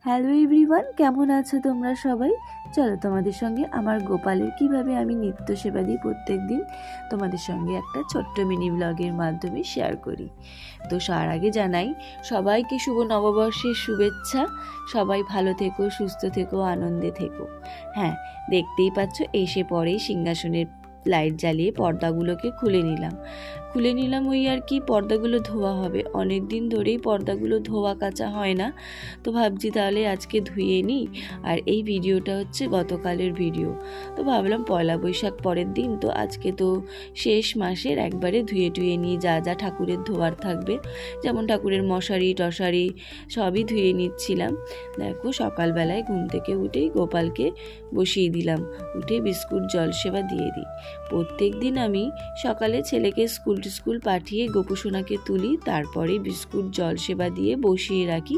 Hello everyone, কেমন আছো তোমরা সবাই? চলো তোমাদের সঙ্গে আমার গোপালের কিভাবে আমি নিত্য সেবা দিই প্রত্যেক দিন তোমাদের সঙ্গে একটা ছোট্ট মিনি ব্লগের মাধ্যমে শেয়ার করি। তো তার আগে জানাই সবাইকে শুভ নববর্ষের শুভেচ্ছা। সবাই ভালো থেকো, সুস্থ থেকো, আনন্দে থেকো। হ্যাঁ, দেখতেই পাচ্ছ এসে পরেই সিংহাসনের লাইট জ্বালিয়ে পর্দাগুলোকে খুলে নিলাম ওই আর কি। পর্দাগুলো ধোয়া হবে, অনেক দিন ধরেই পর্দাগুলো ধোয়া কাচা হয় না, তো ভাবছি তাহলে আজকে ধুয়ে নিই। আর এই ভিডিওটা হচ্ছে গতকালের ভিডিও, তো ভাবলাম পয়লা বৈশাখ পরের দিন, তো আজকে তো শেষ মাসের একবারে ধুয়ে নিই যা যা ঠাকুরের ধোয়ার থাকবে, যেমন ঠাকুরের মশারি টশারি সবই ধুয়ে নিচ্ছিলাম। দেখো সকালবেলায় ঘুম থেকে উঠেই গোপালকে বসিয়ে দিলাম, উঠে বিস্কুট জল সেবা দিয়ে দিই। প্রত্যেক দিন আমি সকালে ছেলেকে স্কুল পাঠিয়ে গোপুসোনাকে তুলি, তারপরে বিস্কুট জল সেবা দিয়ে বসিয়ে রাখি।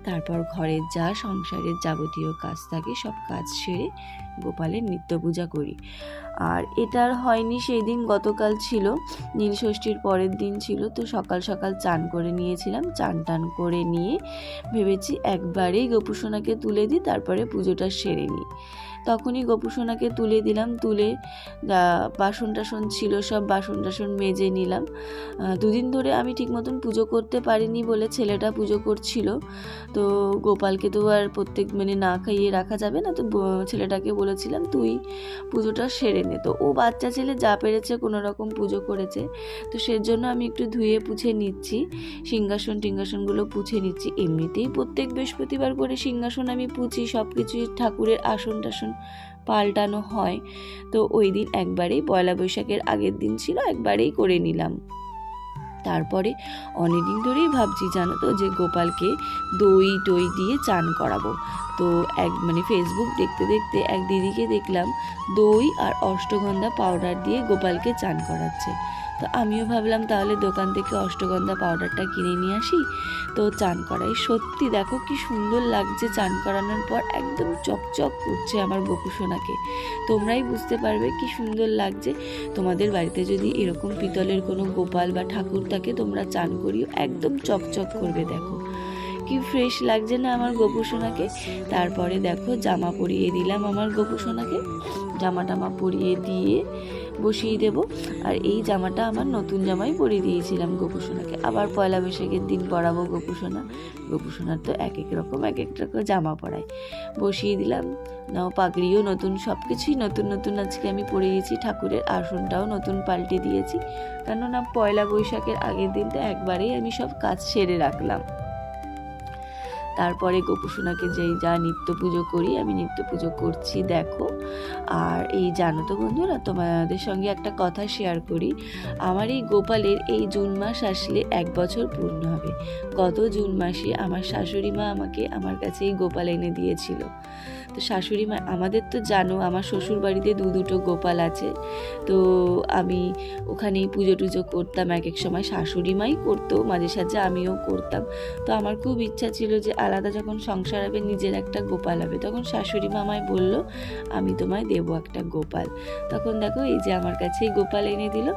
তারপর ঘরের যা সংসারের যাবতীয় কাজ থাকে সব কাজ সেরে গোপালের নিত্য পূজা করি। আর এটা আর হয়নি সেই দিন, গতকাল ছিল নীলষষ্ঠীর পরের দিন ছিল, তো সকাল সকাল চান করে নিয়েছিলাম। চান টান করে নিয়ে ভেবেছি একবারেই গোপুসোনাকে তুলে দিই, তারপরে পুজোটা সেরে নিই। তখনই গোপুসোনাকে তুলে দিলাম, তুলে বাসন টাসন ছিল সব বাসন টাসন মেজে নিলাম। দুদিন ধরে আমি ঠিক মতন পুজো করতে পারিনি বলে ছেলেটা পুজো করছিল, তো গোপালকে তো আর প্রত্যেক না খাইয়ে রাখা যাবে না, তো ছেলেটাকে বলেছিলাম তুই পুজোটা সেরে নে। তো ও বাচ্চা ছেলে যা পেরেছে কোনো রকম পুজো করেছে, তো সেজন্য আমি একটু ধুয়ে পুছে নিচ্ছি, সিংহাসন টিংহাসনগুলো পুছে নিচ্ছি। এমনিতেই প্রত্যেক বৃহস্পতিবার করে সিংহাসন আমি পুছি, সব কিছুই ঠাকুরের আসন টাসন পাল্টানো হয়। তো ওই দিন একবারেই পয়লা বৈশাখের আগের দিন ছিল, একবারেই করে নিলাম। তারপরে অনেকদিন ধরেই ভাবছি জানো তো যে গোপালকে দই টই দিয়ে চান করাবো। তো ফেসবুক দেখতে দেখতে এক দিদিকে দেখলাম দই আর অষ্টগন্ধা পাউডার দিয়ে গোপালকে চান করাচ্ছে। তো আমিও ভাবলাম তাহলে দোকান থেকে অষ্টগন্ধা পাউডারটা কিনে নিয়ে আসি, তো চান করাই। সত্যি দেখো কি সুন্দর লাগছে, চান করানোর পর একদম চকচক করছে আমার গোপুসোনাকে। তোমরাই বুঝতে পারবে কি সুন্দর লাগছে। তোমাদের বাড়িতে যদি এরকম পিতলের কোনো গোপাল বা ঠাকুর থাকে তোমরা চান করিও, একদম চকচক করবে। দেখো কি ফ্রেশ লাগছে না আমার গোপুসোনাকে। তারপরে দেখো জামা পরিয়ে দিলাম আমার গোপুসোনাকে, জামা টামা পরিয়ে দিয়ে বসিয়ে দেব। আর এই জামাটা আমার নতুন জামাই পরিয়ে দিয়েছিলাম গোপুসোনাকে, আবার পয়লা বৈশাখের দিন পরাবো গোপুসোনার তো এক এক রকম জামা পরাই। বসিয়ে দিলাম, নাও পাগড়িও নতুন, সব কিছুই নতুন নতুন আজকে আমি পরিয়েছি। ঠাকুরের আসনটাও নতুন পাল্টে দিয়েছি, কেননা পয়লা বৈশাখের আগের দিন তো একবারেই আমি সব কাজ সেরে রাখলাম। তারপরে গোপুসোনাকে যেই যা নিত্য পুজো করি আমি নিত্য পুজো করছি দেখো। আর এই জানো তো বন্ধুরা, তোমাদের সঙ্গে একটা কথা শেয়ার করি। আমার এই গোপালের এই জুন মাস আসলে 1 বছর পূর্ণ হবে। গত জুন মাসে আমার শাশুড়ি মা আমাকে আমার কাছে এই গোপাল এনে দিয়েছিল। তো শাশুড়ি মা, আমাদের তো জানো আমার শ্বশুর বাড়িতে দুটো গোপাল আছে, তো আমি ওখানেই পুজো টুজো করতাম। এক এক সময় শাশুড়ি মাই করতো, মাঝে সাঝে আমিও করতাম। তো আমার খুব ইচ্ছা ছিল যে আলাদা যখন সংসার হবে নিজের একটা গোপাল হবে, তখন শাশুড়ি মা আমায় বললো আমি তোমায় দেবো একটা গোপাল। তখন দেখো এই যে আমার কাছে গোপাল এনে দিল।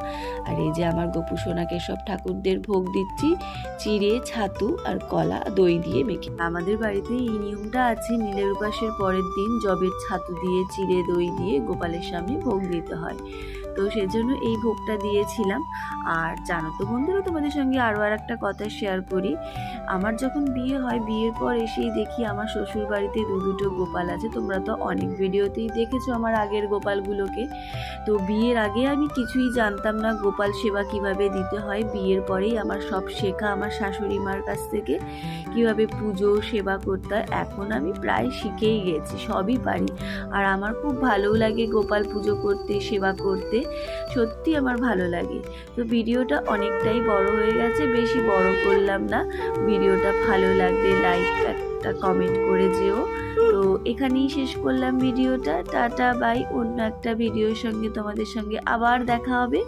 আর এই যে আমার গোপুসোনাকে সব ঠাকুরদের ভোগ দিচ্ছি, চিড়ে ছাতু আর কলা দই দিয়ে মেখে। আমাদের বাড়িতে এই নিয়মটা আছে, নীলের উপাসের পরের দিন জবের ছাতু দিয়ে চিড়ে দই দিয়ে গোপালের সামনে ভোগ দিতে হয়, তো সেজন্য এই ভোগটা দিয়েছিলাম। আর জানো তো বন্ধুরা, তোমাদের সঙ্গে আরও একটা কথা শেয়ার করি। আমার যখন বিয়ে হয়, বিয়ের পর এসেই দেখি আমার শ্বশুর বাড়িতে দুটো গোপাল আছে। তোমরা তো অনেক ভিডিওতেই দেখেছো আমার আগের গোপালগুলোকে। তো বিয়ের আগে আমি কিছুই জানতাম না গোপাল সেবা কিভাবে দিতে হয়। বিয়ের পরেই আমার সব শেখা আমার শাশুড়ি মার কাছ থেকে, কিভাবে পুজো সেবা করতে হয়। এখন আমি প্রায় শিখেই গেছি, সবই পারি। আর আমার খুব ভালোও লাগে গোপাল পুজো করতে, সেবা করতে, সত্যি আমার ভালো লাগে। তো ভিডিওটা অনেকটাই বড় হয়ে গেছে, বেশি বড় করলাম না। ভিডিওটা ভালো লাগলে লাইক একটা কমেন্ট করে যেও। তো এখানেই শেষ করলাম ভিডিওটা। টাটা বাই, অন্য একটা ভিডিওর সঙ্গে তোমাদের সঙ্গে আবার দেখা হবে।